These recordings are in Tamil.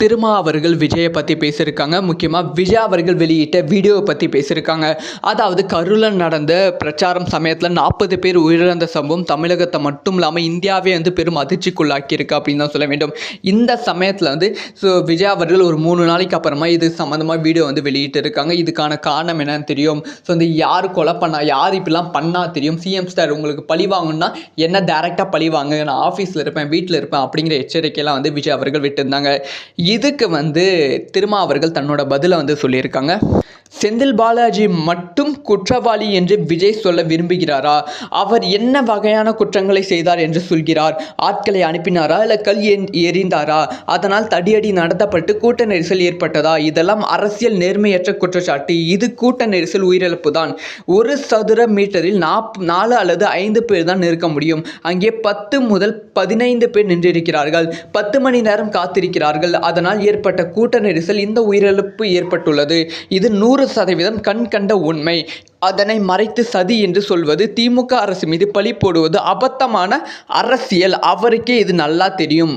திருமா அவர்கள் விஜயை பற்றி பேசியிருக்காங்க. முக்கியமாக விஜய் அவர்கள் வெளியிட்ட வீடியோவை பற்றி பேசியிருக்காங்க. அதாவது கரூரில் நடந்த பிரச்சாரம் சமயத்தில் 40 பேர் உயிரிழந்த சம்பவம் தமிழகத்தை மட்டும் இல்லாமல் இந்தியாவே பெரும் அதிர்ச்சிக்குள்ளாக்கியிருக்கு அப்படின்னு தான் சொல்ல வேண்டும். இந்த சமயத்தில் விஜய் அவர்கள் ஒரு 3 நாளைக்கு அப்புறமா இது சம்மந்தமாக வீடியோ வெளியிட்டு இருக்காங்க. இதுக்கான காரணம் என்னன்னு தெரியும். யார் கொலை பண்ணா, யார் இப்படிலாம் பண்ணா தெரியும். சிஎம் ஸ்டார் உங்களுக்கு பழி வாங்கணும்னா என்ன டைரெக்டாக பழி வாங்க, நான் ஆஃபீஸில் இருப்பேன், வீட்டில் இருப்பேன் அப்படிங்கிற எச்சரிக்கையெல்லாம் விஜய் அவர்கள் விட்டுருந்தாங்க. இதுக்கு திருமா அவர்கள் தன்னோட பதிலை சொல்லியிருக்காங்க. செந்தில் பாலாஜி மட்டும் குற்றவாளி என்று விஜய் சொல்ல விரும்புகிறாரா? அவர் என்ன வகையான குற்றங்களை செய்தார் என்று சொல்கிறார்? ஆட்களை அனுப்பினாரா, இல்லை கல் எறிந்தாரா? அதனால் தடியடி நடத்தப்பட்டு கூட்ட நெரிசல் ஏற்பட்டதா? இதெல்லாம் அரசியல் நேர்மையற்ற குற்றச்சாட்டு. இது கூட்ட நெரிசல் உயிரிழப்பு தான். 1 சதுர மீட்டரில் 4 அல்லது 5 பேர் தான் நிற்க முடியும். அங்கே 10 முதல் 15 பேர் நின்றிருக்கிறார்கள். 10 மணி நேரம் காத்திருக்கிறார்கள். அதனால் ஏற்பட்ட கூட்ட நெரிசல், இந்த உயிரிழப்பு ஏற்பட்டுள்ளது. இது 100% கண் கண்ட உண்மை. அதனை மறைத்து சதி என்று சொல்வது, திமுக அரசு மீது பழி போடுவது அபத்தமான அரசியல். அவருக்கே இது நல்லா தெரியும்.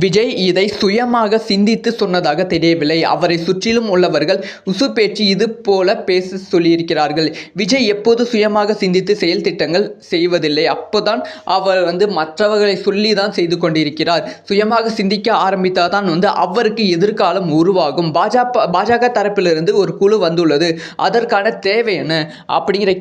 விஜய் இதை சுயமாக சிந்தித்து சொன்னதாக தெரியவில்லை. அவரை சுற்றிலும் உள்ளவர்கள் உசுப்பேச்சு இது போல பேச சொல்லியிருக்கிறார்கள். விஜய் எப்போது சுயமாக சிந்தித்து செயல் திட்டங்கள் செய்வதில்லை. அப்போதான் அவர் மற்றவர்களை சொல்லி தான் செய்து கொண்டிருக்கிறார். சுயமாக சிந்திக்க ஆரம்பித்தால் தான் அவருக்கு எதிர்காலம் உருவாகும். பாஜக தரப்பிலிருந்து ஒரு குழு வந்துள்ளது. அதற்கான தேவை என்ன அப்படிங்கிற